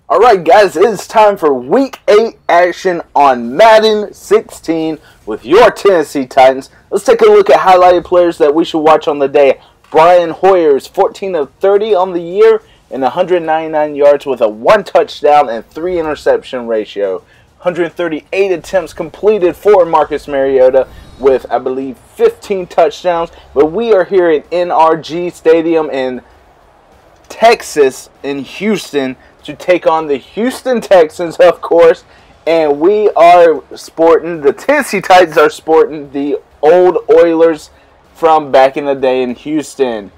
Alright guys, it is time for Week 8 action on Madden 16 with your Tennessee Titans. Let's take a look at highlighted players that we should watch on the day. Brian Hoyer is 14 of 30 on the year and 199 yards with a 1 touchdown and 3 interception ratio. 138 attempts completed for Marcus Mariota with, I believe, 15 touchdowns. But we are here at NRG Stadium in Texas, in Houston, to take on the Houston Texans, of course. And we are sporting, the Tennessee Titans are sporting the old Oilers from back in the day in Houston.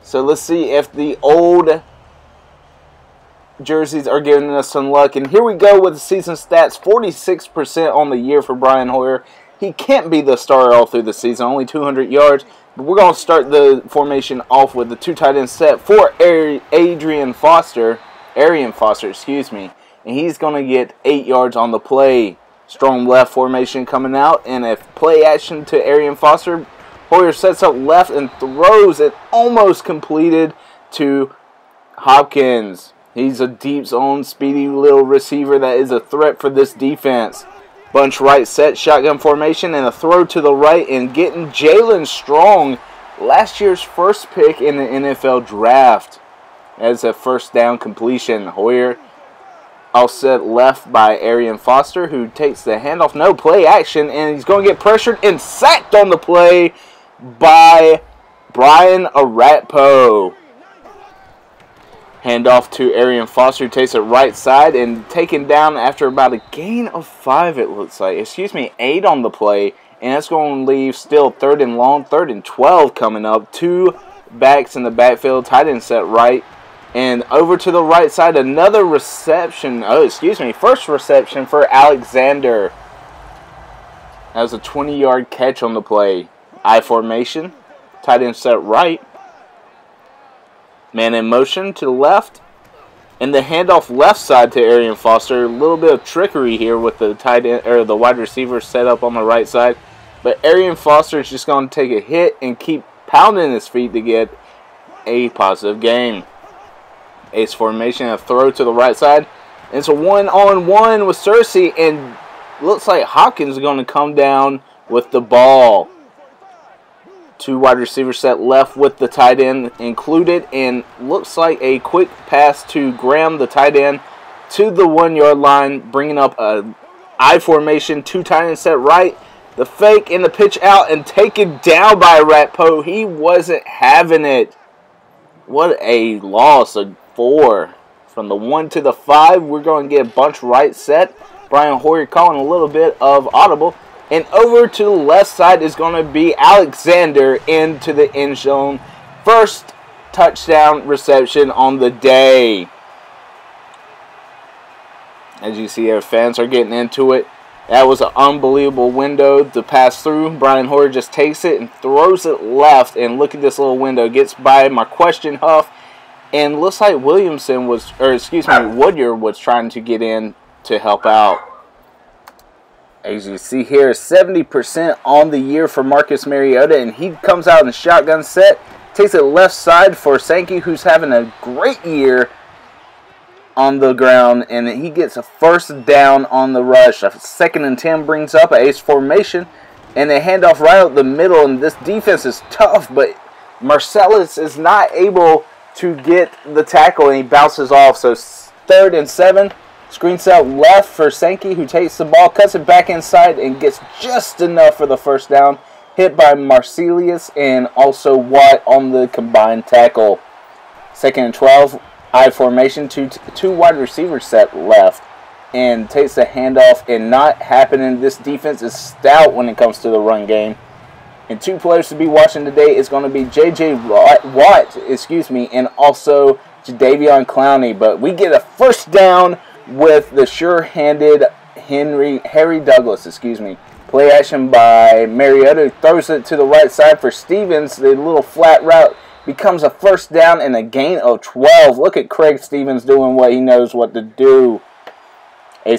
So let's see if the old jerseys are giving us some luck. And here we go with the season stats. 46% on the year for Brian Hoyer. He can't be the star all through the season, only 200 yards. But we're going to start the formation off with the 2 tight end set for Arian Foster, excuse me. And he's going to get 8 yards on the play. Strong left formation coming out. And a play action to Arian Foster. Hoyer sets up left and throws it almost completed to Hopkins. He's a deep zone, speedy little receiver that is a threat for this defense. Bunch right set, shotgun formation, and a throw to the right, and getting Jalen Strong, last year's first pick in the NFL draft, as a first down completion. Hoyer all set left by Arian Foster, who takes the handoff, no play action, and he's going to get pressured and sacked on the play by Brian Aratpo. Handoff to Arian Foster, who takes it right side and taken down after about a gain of 5, it looks like. 8 on the play. And that's going to leave still 3rd and long, 3rd and 12 coming up. 2 backs in the backfield, tight end set right. And over to the right side, another reception. First reception for Alexander. That was a 20-yard catch on the play. I formation, tight end set right. Man in motion to the left. And the handoff left side to Arian Foster. A little bit of trickery here with the tight end or the wide receiver set up on the right side. But Arian Foster is just going to take a hit and keep pounding his feet to get a positive gain. Ace formation, a throw to the right side. And it's a 1-on-1 with Cersei. And looks like Hopkins is going to come down with the ball. 2 wide receivers set left with the tight end included, and looks like a quick pass to Graham, the tight end, to the 1-yard line, bringing up a I formation, 2 tight ends set right, the fake and the pitch out, and taken down by Ratpo. He wasn't having it. What a loss, a 4. From the 1 to the 5, we're going to get a bunch right set. Brian Hoyer calling a little bit of audible. And over to the left side is going to be Alexander into the end zone. First touchdown reception on the day. As you see, our fans are getting into it. That was an unbelievable window to pass through. Brian Hoyer just takes it and throws it left. And look at this little window. Gets by Marquestion Huff. And looks like Woodyard was trying to get in to help out. As you see here, 70% on the year for Marcus Mariota, and he comes out in shotgun set, takes it left side for Sankey, who's having a great year on the ground, and he gets a first down on the rush. A 2nd and 10 brings up an ace formation, and a handoff right out the middle, and this defense is tough, but Marcellus is not able to get the tackle, and he bounces off, so 3rd and 7. Screens out left for Sankey, who takes the ball, cuts it back inside, and gets just enough for the first down. Hit by Marcelius and also Watt on the combined tackle. 2nd and 12, I formation, 2 wide receivers set left. And takes the handoff, and not happening. This defense is stout when it comes to the run game. And 2 players to be watching today is going to be J.J. Watt, and also Jadeveon Clowney. But we get a first down with the sure-handed Harry Douglas, Play action by Mariota, throws it to the right side for Stevens. The little flat route becomes a first down and a gain of 12. Look at Craig Stevens doing what he knows what to do. I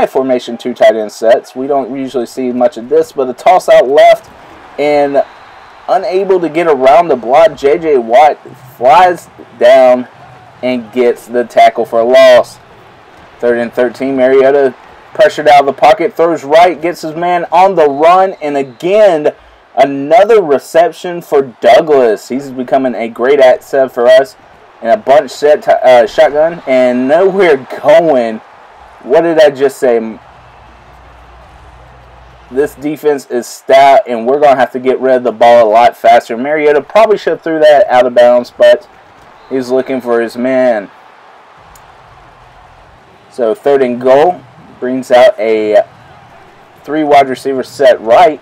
formation, 2 tight end sets. We don't usually see much of this, but a toss out left and unable to get around the block. J.J. Watt flies down and gets the tackle for a loss. 3rd and 13, Mariota pressured out of the pocket, throws right, gets his man on the run, and again, another reception for Douglas. He's becoming a great asset for us. And a bunch set shotgun, and nowhere going. What did I just say? This defense is stout, and we're going to have to get rid of the ball a lot faster. Mariota probably should have threw that out of bounds, but he's looking for his man. So 3rd and goal brings out a 3 wide receiver set right.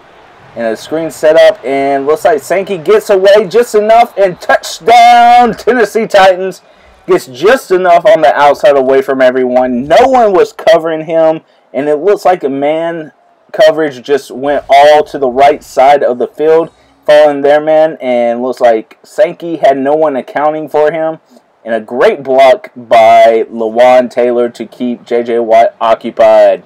And a screen set up, and looks like Sankey gets away just enough, and touchdown! Tennessee Titans gets just enough on the outside away from everyone. No one was covering him, and it looks like a man coverage just went all to the right side of the field, following their man, and looks like Sankey had no one accounting for him. And a great block by Lawan Taylor to keep J.J. Watt occupied.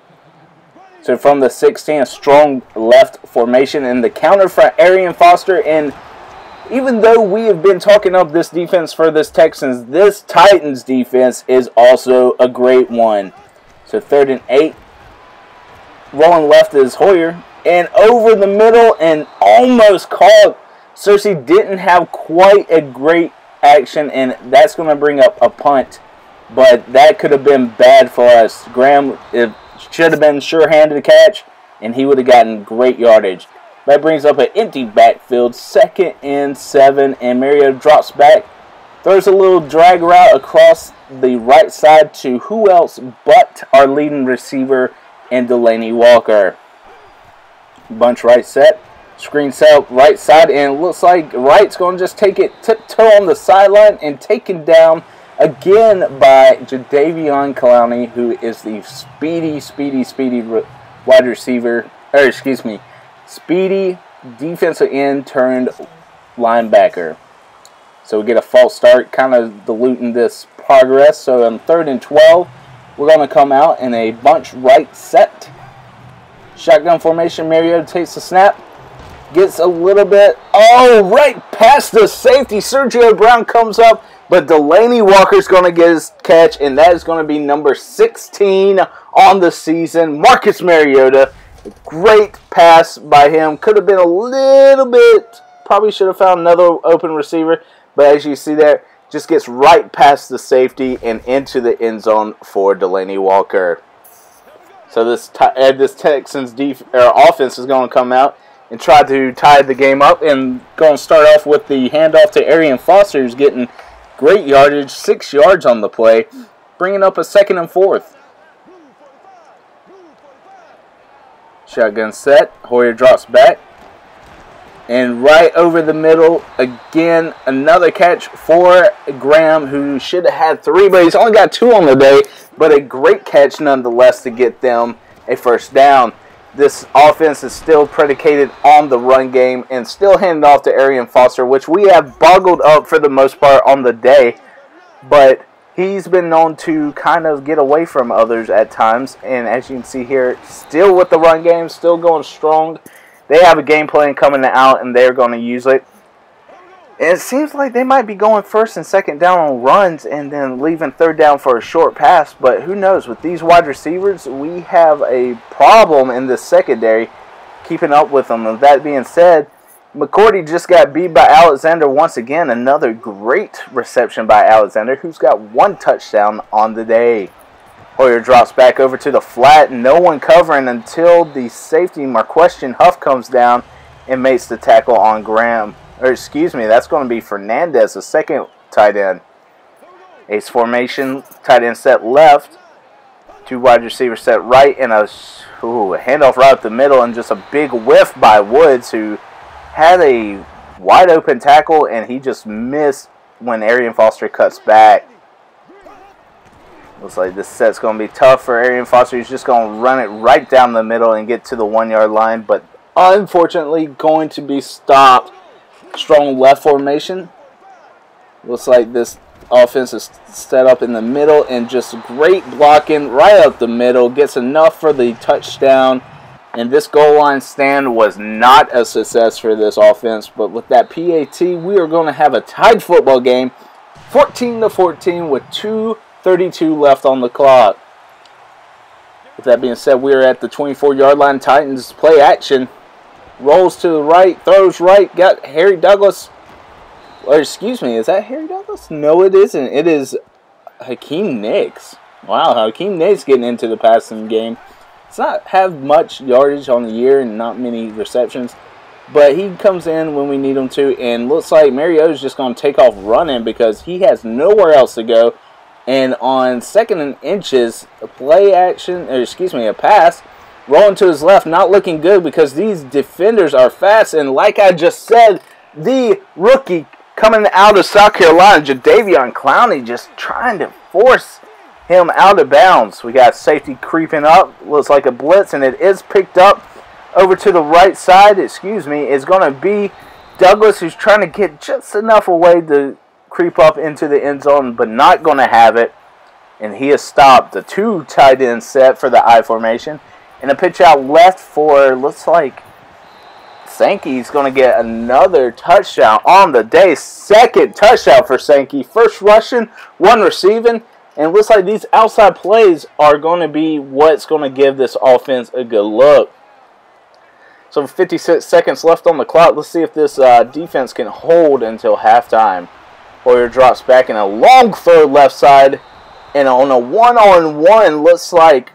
So from the 16, a strong left formation in the counter for Arian Foster. And even though we have been talking up this defense for this Texans, this Titans defense is also a great one. So 3rd and 8. Rolling left is Hoyer. And over the middle and almost caught. Cersei didn't have quite a great action, and that's going to bring up a punt. But that could have been bad for us. Graham should have been sure-handed catch, and he would have gotten great yardage. That brings up an empty backfield, 2nd and 7, and Mariota drops back, throws a little drag route across the right side to who else but our leading receiver and Delaney Walker. Bunch right set, screen set up right side, and it looks like Wright's going to just take it tiptoe on the sideline and taken down again by Jadeveon Clowney, who is the speedy wide receiver, speedy defensive end turned linebacker. So we get a false start, kind of diluting this progress. So on 3rd and 12, we're going to come out in a bunch right set. Shotgun formation, Mariota takes the snap, gets a little bit, right past the safety. Sergio Brown comes up, but Delaney Walker's going to get his catch, and that is going to be number 16 on the season. Marcus Mariota, great pass by him. Could have been a little bit, probably should have found another open receiver, but as you see there, just gets right past the safety and into the end zone for Delaney Walker. So this Texans offense is going to come out and try to tie the game up, and going to start off with the handoff to Arian Foster, who's getting great yardage, 6 yards on the play, bringing up a 2nd and 4. Shotgun set. Hoyer drops back. And right over the middle, again, another catch for Graham, who should have had 3, but he's only got 2 on the day. But a great catch nonetheless to get them a 1st down. This offense is still predicated on the run game and still handed off to Arian Foster, which we have boggled up for the most part on the day. But he's been known to kind of get away from others at times. And as you can see here, still with the run game, still going strong. They have a game plan coming out, and they're going to use it. And it seems like they might be going 1st and 2nd down on runs and then leaving 3rd down for a short pass. But who knows? With these wide receivers, we have a problem in the secondary keeping up with them. And that being said, McCourty just got beat by Alexander once again. Another great reception by Alexander, who's got 1 touchdown on the day. Hoyer drops back over to the flat. No one covering until the safety, Marquestion Huff, comes down and makes the tackle on Graham. That's going to be Fernandez, the 2nd tight end. Ace formation, tight end set left. 2 wide receivers set right, and a handoff right up the middle, and just a big whiff by Woods, who had a wide open tackle, and he just missed when Arian Foster cuts back. Looks like this set's going to be tough for Arian Foster. He's just going to run it right down the middle and get to the 1-yard line, but unfortunately going to be stopped. Strong left formation. Looks like this offense is set up in the middle, and just great blocking right up the middle. Gets enough for the touchdown. And this goal line stand was not a success for this offense. But with that PAT, we are going to have a tied football game. 14-14 with 2:32 left on the clock. With that being said, we are at the 24-yard line. Titans play action. Rolls to the right, throws right, got Harry Douglas. Or excuse me, is that Harry Douglas? No, it isn't. It is Hakeem Nicks. Wow, Hakeem Nicks getting into the passing game. It's not have much yardage on the year and not many receptions, but he comes in when we need him to, and looks like Mariota's just going to take off running because he has nowhere else to go. And on 2nd and inches, a pass, rolling to his left, not looking good because these defenders are fast. And like I just said, the rookie coming out of South Carolina, Jadeveon Clowney, just trying to force him out of bounds. We got safety creeping up. Looks like a blitz, and it is picked up over to the right side. Is going to be Douglas, who's trying to get just enough away to creep up into the end zone, but not going to have it. And he has stopped. The 2 tight end set for the I formation. And a pitch out left for, looks like Sankey's going to get another touchdown on the day. 2nd touchdown for Sankey. 1st rushing, 1 receiving. And it looks like these outside plays are going to be what's going to give this offense a good look. So 56 seconds left on the clock. Let's see if this defense can hold until halftime. Hoyer drops back in a long throw left side. And on a one-on-one, looks like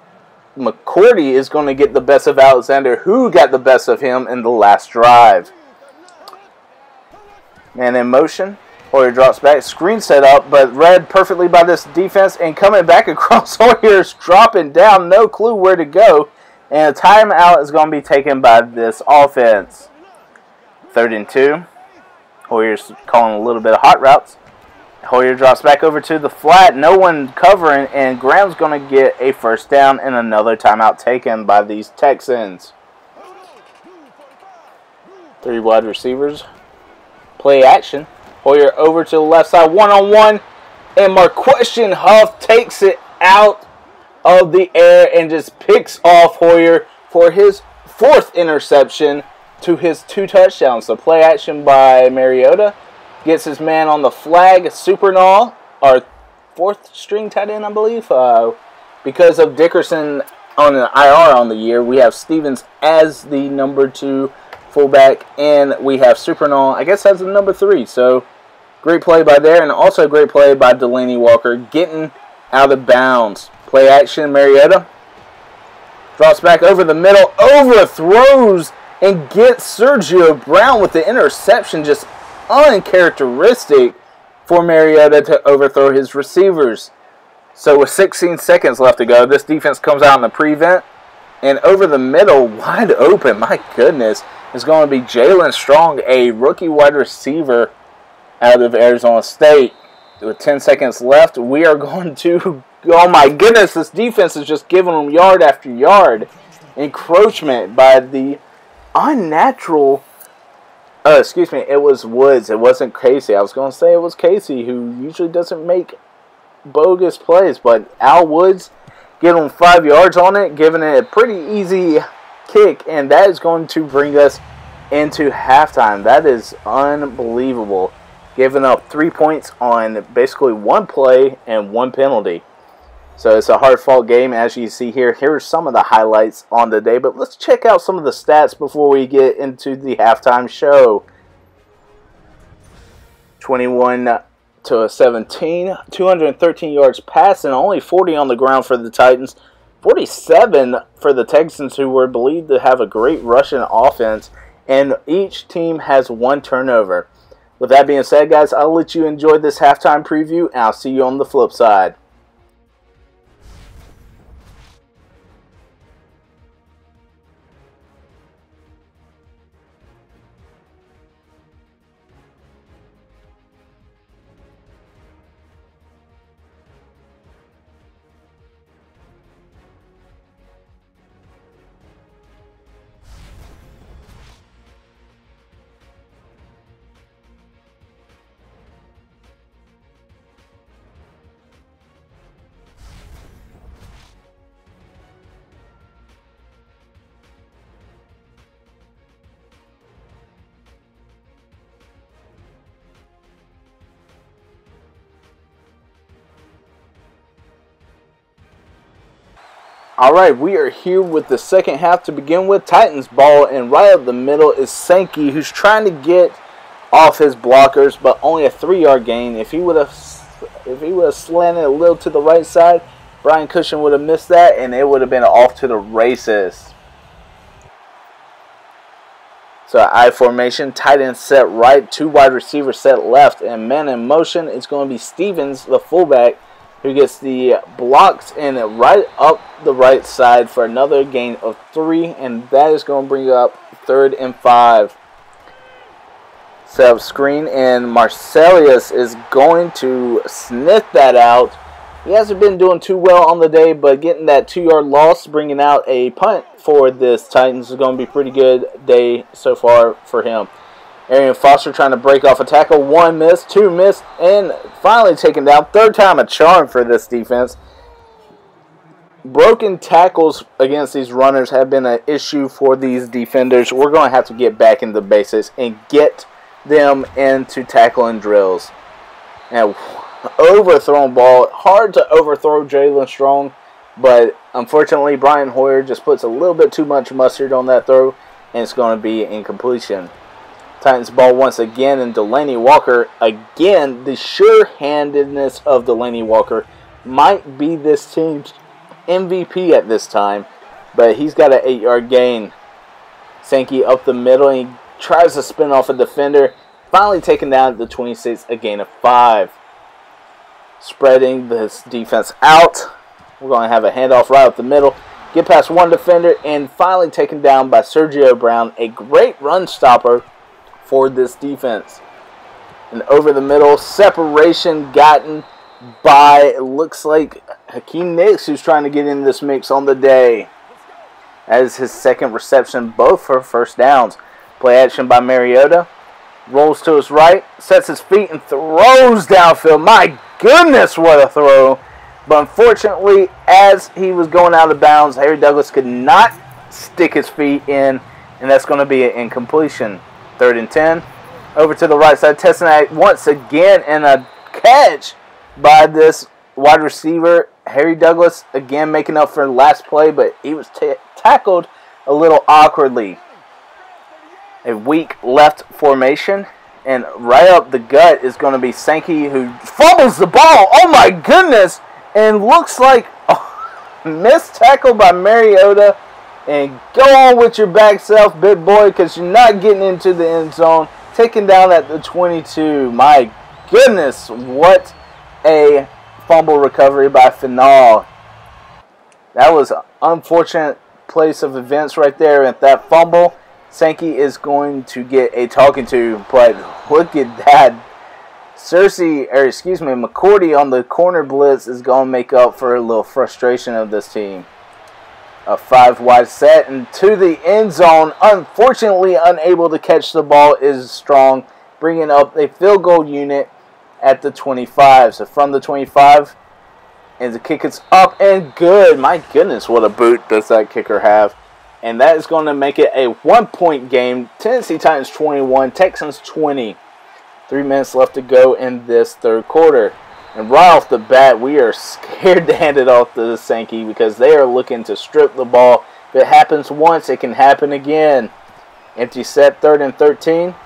McCourty is going to get the best of Alexander, who got the best of him in the last drive. Man in motion. Hoyer drops back. Screen set up, but read perfectly by this defense. And coming back across, Hoyer's dropping down. No clue where to go. And a timeout is going to be taken by this offense. 3rd and 2. Hoyer's calling a little bit of hot routes. Hoyer drops back over to the flat. No one covering, and Graham's going to get a 1st down and another timeout taken by these Texans. 3 wide receivers. Play action. Hoyer over to the left side, one-on-one, and Marquestion Huff takes it out of the air and just picks off Hoyer for his 4th interception to his 2 touchdowns. So play action by Mariota. Gets his man on the flag. Supernall, our 4th string tight end, I believe. Because of Dickerson on an IR on the year, we have Stevens as the number 2 fullback. And we have Supernall, I guess, as the number 3. So great play by there. And also great play by Delaney Walker getting out of bounds. Play action, Mariota. Drops back over the middle. Overthrows and gets Sergio Brown with the interception. Just uncharacteristic for Mariota to overthrow his receivers. So with 16 seconds left to go, this defense comes out in the prevent. And over the middle, wide open, my goodness, is going to be Jalen Strong, a rookie wide receiver out of Arizona State. With 10 seconds left, we are going to, oh my goodness, this defense is just giving them yard after yard. Encroachment by the unnatural, it was Woods. It wasn't Casey. I was going to say it was Casey, who usually doesn't make bogus plays. But Al Woods giving him 5 yards on it, giving it a pretty easy kick. And that is going to bring us into halftime. That is unbelievable. Giving up 3 points on basically 1 play and 1 penalty. So it's a hard-fought game, as you see here. Here are some of the highlights on the day. But let's check out some of the stats before we get into the halftime show. 21-17, 213 yards passing, only 40 on the ground for the Titans. 47 for the Texans, who were believed to have a great rushing offense. And each team has 1 turnover. With that being said, guys, I'll let you enjoy this halftime preview, and I'll see you on the flip side. Alright, we are here with the second half to begin with. Titans ball, and right up the middle is Sankey, who's trying to get off his blockers, but only a 3-yard gain. If he would have slanted a little to the right side, Brian Cushing would have missed that, and it would have been off to the races. So I formation, tight end set right, 2 wide receivers set left, and man in motion, it's going to be Stevens, the fullback, who gets the blocks in right up the right side for another gain of 3, and that is going to bring up 3rd and 5. Set up screen, and Marcelius is going to sniff that out. He hasn't been doing too well on the day, but getting that 2-yard loss, bringing out a punt for this Titans is going to be a pretty good day so far for him. Arian Foster trying to break off a tackle. 1 missed, 2 missed, and finally taken down. 3rd time a charm for this defense. Broken tackles against these runners have been an issue for these defenders. We're going to have to get back into the basics and get them into tackling drills. And overthrown ball. Hard to overthrow Jalen Strong, but unfortunately Brian Hoyer just puts a little bit too much mustard on that throw, and it's going to be incompletion. Titans ball once again, and Delaney Walker, again, the sure-handedness of Delaney Walker might be this team's MVP at this time, but he's got an 8-yard gain. Sankey up the middle, and he tries to spin off a defender, finally taken down at the 26, a gain of 5. Spreading this defense out. We're going to have a handoff right up the middle. Get past one defender, and finally taken down by Sergio Brown. A great run stopper for this defense. And over the middle, separation gotten by, it looks like, Hakeem Nicks, who's trying to get in this mix on the day. That is his 2nd reception, both for 1st downs. Play action by Mariota. Rolls to his right, sets his feet, and throws downfield. My goodness, what a throw. But unfortunately, as he was going out of bounds, Harry Douglas could not stick his feet in, and that's going to be an incompletion. 3rd and 10. Over to the right side, testing that once again, and a catch by this wide receiver. Harry Douglas, again, making up for the last play, but he was tackled a little awkwardly. A weak left formation, and right up the gut is going to be Sankey, who fumbles the ball. Oh my goodness! And looks like missed tackle by Mariota. And go on with your back self, big boy, because you're not getting into the end zone. Taken down at the 22. My goodness, what a fumble recovery by Finau. That was an unfortunate place of events right there at that fumble. Sankey is going to get a talking to, but look at that. McCourty on the corner blitz is going to make up for a little frustration of this team. A 5-wide set, and to the end zone. Unfortunately, unable to catch the ball is Strong, bringing up a field goal unit at the 25. So from the 25, and the kick is up and good. My goodness, what a boot does that kicker have. And that is going to make it a 1-point game. Tennessee Titans 21, Texans 20. 3 minutes left to go in this 3rd quarter. And right off the bat, we are scared to hand it off to Sankey because they are looking to strip the ball. If it happens once, it can happen again. Empty set, 3rd and 13.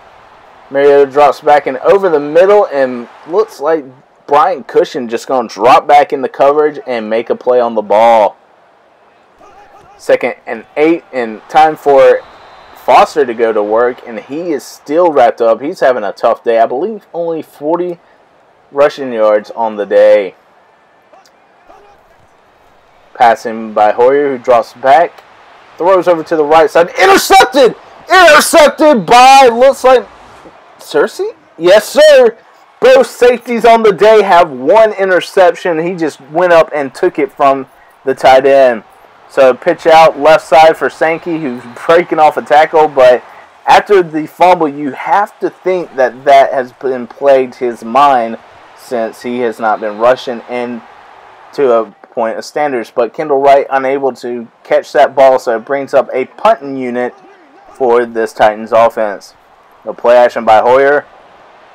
Mariota drops back and over the middle, and looks like Brian Cushing just going to drop back in the coverage and make a play on the ball. 2nd and 8, and time for Foster to go to work, and he is still wrapped up. He's having a tough day. I believe only 40 rushing yards on the day. Passing by Hoyer, who drops back, throws over to the right side. Intercepted! Intercepted by, looks like, Cersei? Yes, sir! Both safeties on the day have 1 interception. He just went up and took it from the tight end. So pitch out left side for Sankey, who's breaking off a tackle. But after the fumble, you have to think that that has been plagued his mind since he has not been rushing in to a point of standards. But Kendall Wright unable to catch that ball, so it brings up a punting unit for this Titans offense. The play action by Hoyer.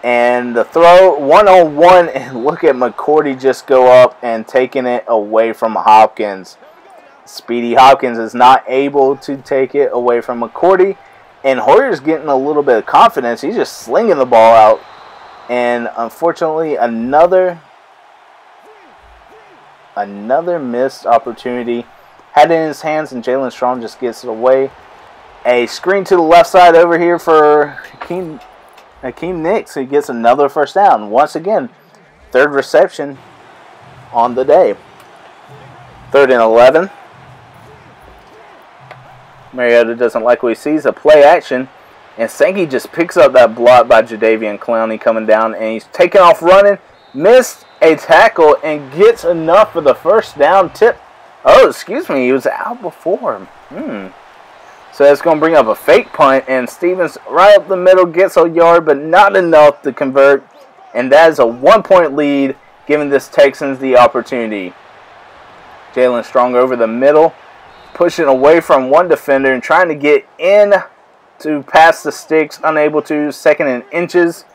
And the throw, 1-on-1, and look at McCourty just go up and taking it away from Hopkins. Speedy Hopkins is not able to take it away from McCourty. And Hoyer's getting a little bit of confidence. He's just slinging the ball out. And unfortunately, another missed opportunity. Had it in his hands, and Jalen Strong just gets it away. A screen to the left side over here for Hakeem Nicks, who gets another first down. Once again, third reception on the day. 3rd and 11. Mariota doesn't like what he sees. A play action. And Sankey just picks up that block by Jadeveon Clowney coming down. And he's taking off running. Missed a tackle and gets enough for the first down tip. Oh, excuse me. He was out before him. So that's going to bring up a fake punt. And Stevens right up the middle gets a yard, but not enough to convert. And that is a 1-point lead, giving this Texans the opportunity. Jalen Strong over the middle, pushing away from one defender and trying to get in to pass the sticks. Unable to. 2nd and inches.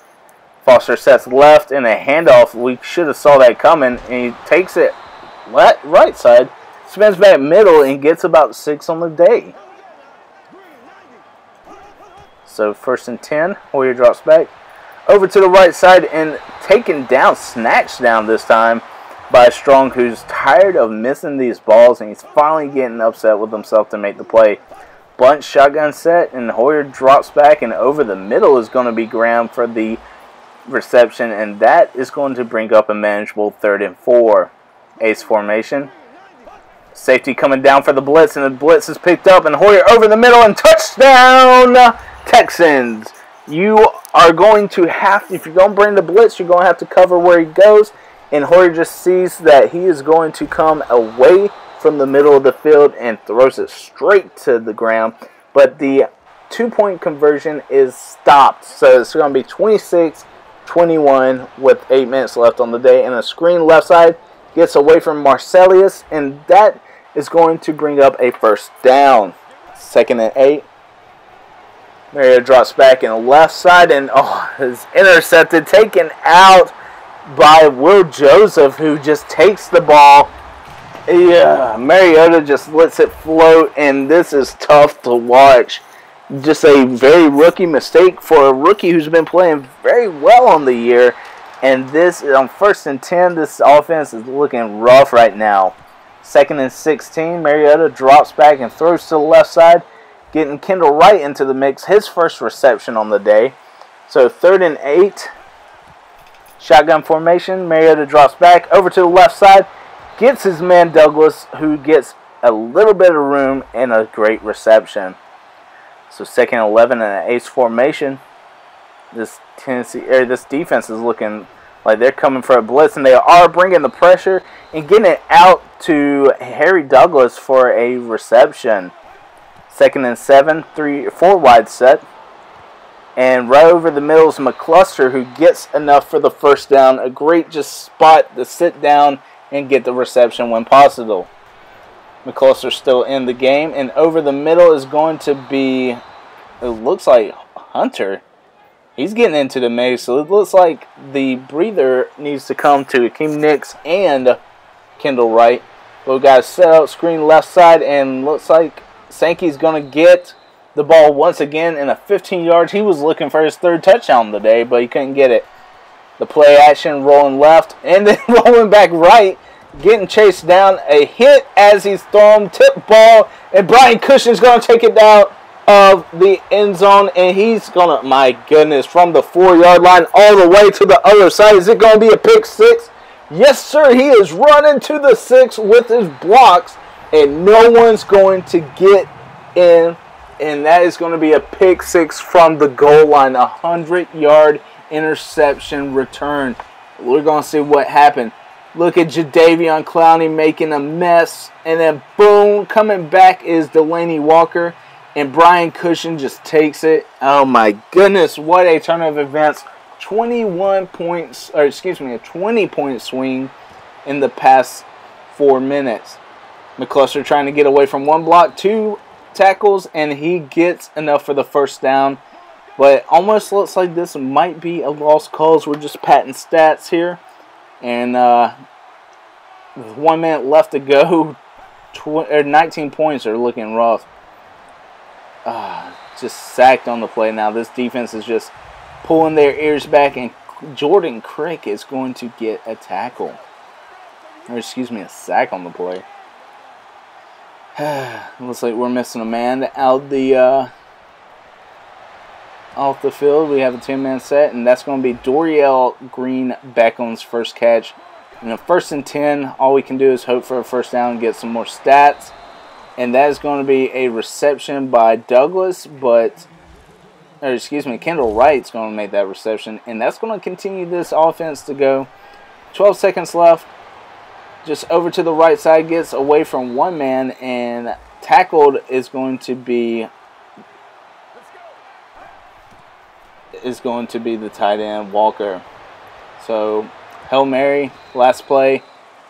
Foster sets left in a handoff. We should have saw that coming. And he takes it right side, spins back middle, and gets about 6 on the day. So 1st and 10. Hoyer drops back over to the right side and taken down, snatched down this time by Strong, who's tired of missing these balls, and he's finally getting upset with himself to make the play. Bunch shotgun set, and Hoyer drops back, and over the middle is going to be Graham for the reception, and that is going to bring up a manageable 3rd and 4. Ace formation. Safety coming down for the blitz, and the blitz is picked up, and Hoyer over the middle, and touchdown Texans. You are going to have to, if you're going to bring the blitz, you're going to have to cover where he goes. And Hoyer just sees that he is going to come away from the middle of the field and throws it straight to the ground. But the 2-point conversion is stopped. So it's going to be 26-21 with 8 minutes left on the day. And a screen left side gets away from Marcelius. And that is going to bring up a first down. 2nd and 8. Mariota drops back in the left side, and is intercepted, taken out by Will Joseph, who just takes the ball. Yeah, Mariota just lets it float, and this is tough to watch. Just a very rookie mistake for a rookie who's been playing very well on the year. And this, on 1st and 10, this offense is looking rough right now. 2nd and 16, Mariota drops back and throws to the left side, getting Kendall Wright into the mix, his first reception on the day. So 3rd and 8, shotgun formation. Mariota drops back over to the left side, gets his man Douglas, who gets a little bit of room and a great reception. So 2nd and 11 and an ace formation. This defense is looking like they're coming for a blitz, and they are bringing the pressure and getting it out to Harry Douglas for a reception. 2nd and 7, 4 wide set. And right over the middle is McCluster, who gets enough for the first down. A great just spot to sit down and get the reception when possible. McCluster still in the game. And over the middle is going to be, it looks like Hunter. He's getting into the mix. So it looks like the breather needs to come to Hakeem Nicks and Kendall Wright. We've got a set out screen left side, and looks like Sankey's going to get the ball once again in a 15 yards. He was looking for his 3rd touchdown of the day, but he couldn't get it. The play action, rolling left, and then rolling back right, getting chased down. A hit as he's thrown, tip ball, and Brian Cushing's going to take it down of the end zone, and he's going to, my goodness, from the 4-yard line all the way to the other side. Is it going to be a pick 6? Yes, sir. He is running to the 6 with his blocks, and no one's going to get in, and that is going to be a pick 6 from the goal line. A 100-yard interception return. We're going to see what happened. Look at Jadeveon Clowney making a mess, and then boom, coming back is Delaney Walker, and Brian Cushing just takes it. Oh my goodness, what a turn of events. 20-point swing in the past 4 minutes. McCluster trying to get away from one block, 2 tackles, and he gets enough for the first down. But it almost looks like this might be a lost cause. We're just patting stats here. And with 1 minute left to go, 19 points are looking rough. Just sacked on the play now. This defense is just pulling their ears back, and Jordan Crick is going to get a tackle. Or excuse me, a sack on the play. Looks like we're missing a man out the off the field. We have a 10-man set, and that's going to be Doriel Green Beckham's first catch. And a 1st and 10, all we can do is hope for a first down and get some more stats. And that is going to be a reception by Douglas, Kendall Wright's going to make that reception. And that's going to continue this offense to go. 12 seconds left. Just over to the right side, gets away from one man, and tackled is going to be the tight end, Walker. So, Hail Mary, last play.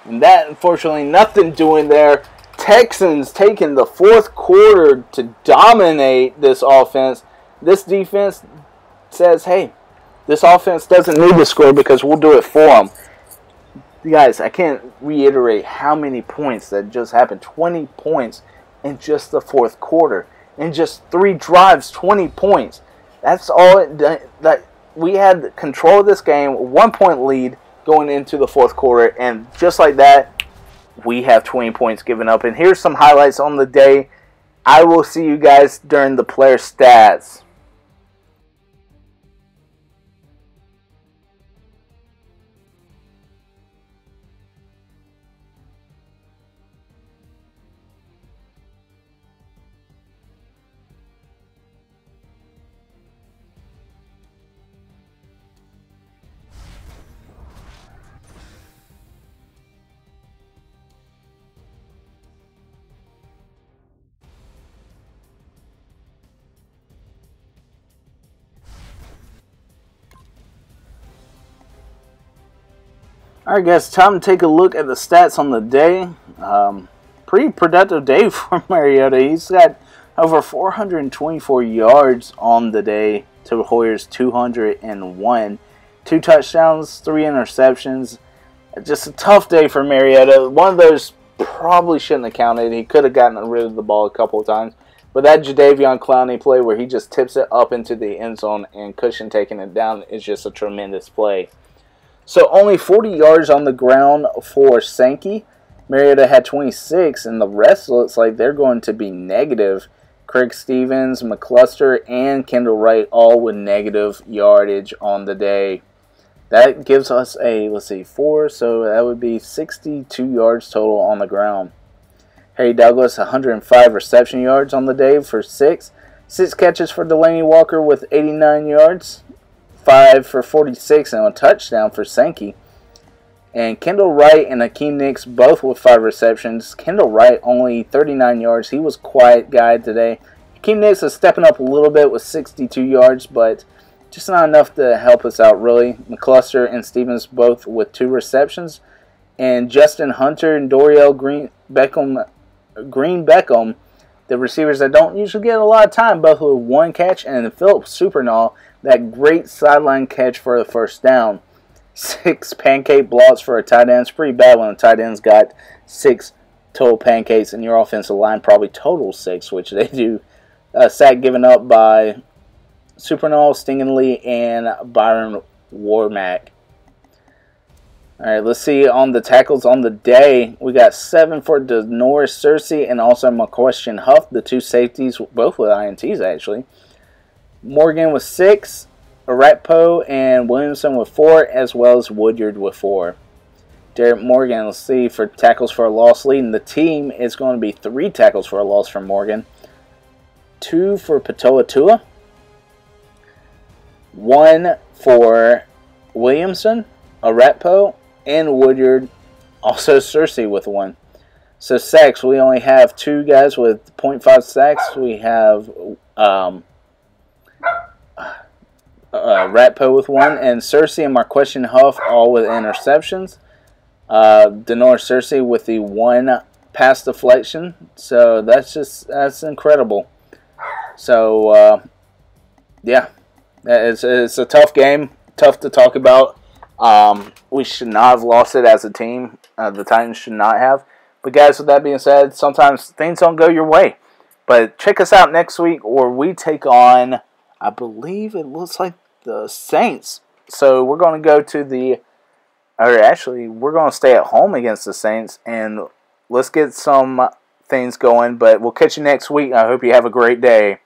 And that, unfortunately, nothing doing there. Texans taking the 4th quarter to dominate this offense. This defense says, hey, this offense doesn't need to score because we'll do it for them. Guys, I can't reiterate how many points that just happened. 20 points in just the 4th quarter. In just 3 drives, 20 points. That's all that we had control of this game, 1-point lead going into the 4th quarter, and just like that, we have 20 points given up. And here's some highlights on the day. I will see you guys during the player stats. Alright guys, time to take a look at the stats on the day. Pretty productive day for Mariota. He's got over 424 yards on the day to Hoyer's 201. 2 touchdowns, 3 interceptions. Just a tough day for Mariota. One of those probably shouldn't have counted. He could have gotten rid of the ball a couple of times. But that Jadeveon Clowney play where he just tips it up into the end zone and Cushion taking it down is just a tremendous play. So only 40 yards on the ground for Sankey. Mariota had 26, and the rest looks like they're going to be negative. Craig Stevens, McCluster, and Kendall Wright all with negative yardage on the day. That gives us a, 4, so that would be 62 yards total on the ground. Harry Douglas, 105 reception yards on the day for 6. 6 catches for Delaney Walker with 89 yards. 5 for 46 and a touchdown for Sankey. And Kendall Wright and Akeem Nicks both with 5 receptions. Kendall Wright only 39 yards. He was quiet guy today. Akeem Nicks is stepping up a little bit with 62 yards, but just not enough to help us out really. McCluster and Stevens both with 2 receptions. And Justin Hunter and Doriel Green Beckham, the receivers that don't usually get a lot of time, both with 1 catch. And Philip Supernall, that great sideline catch for the first down. 6 pancake blocks for a tight end. It's pretty bad when a tight end's got 6 total pancakes and your offensive line probably total 6, which they do. Sack given up by Supernall, Stingley, and Byron Warmack. Alright, let's see on the tackles on the day. We got 7 for Denoris Searcy and also McQuestion Huff, the 2 safeties, both with INTs actually. Morgan with 6, Arakpo and Williamson with 4, as well as Woodyard with 4. Derek Morgan, let's see, for tackles for a loss leading the team is going to be 3 tackles for a loss for Morgan. 2 for Patoa Tua. 1 for Williamson, Arakpo, and Woodyard, also Searcy with 1. So sacks, we only have 2 guys with 0.5 sacks. We have Ratpo with 1, and Searcy and Marquestion Huff all with interceptions. Denor Searcy with the 1 pass deflection. So that's incredible. So yeah, it's a tough game, tough to talk about. We should not have lost it as a team. The Titans should not have. But guys, with that being said, sometimes things don't go your way. But check us out next week, or we take on, I believe it looks like the Saints. So we're going to go to we're going to stay at home against the Saints, and let's get some things going. But we'll catch you next week. I hope you have a great day.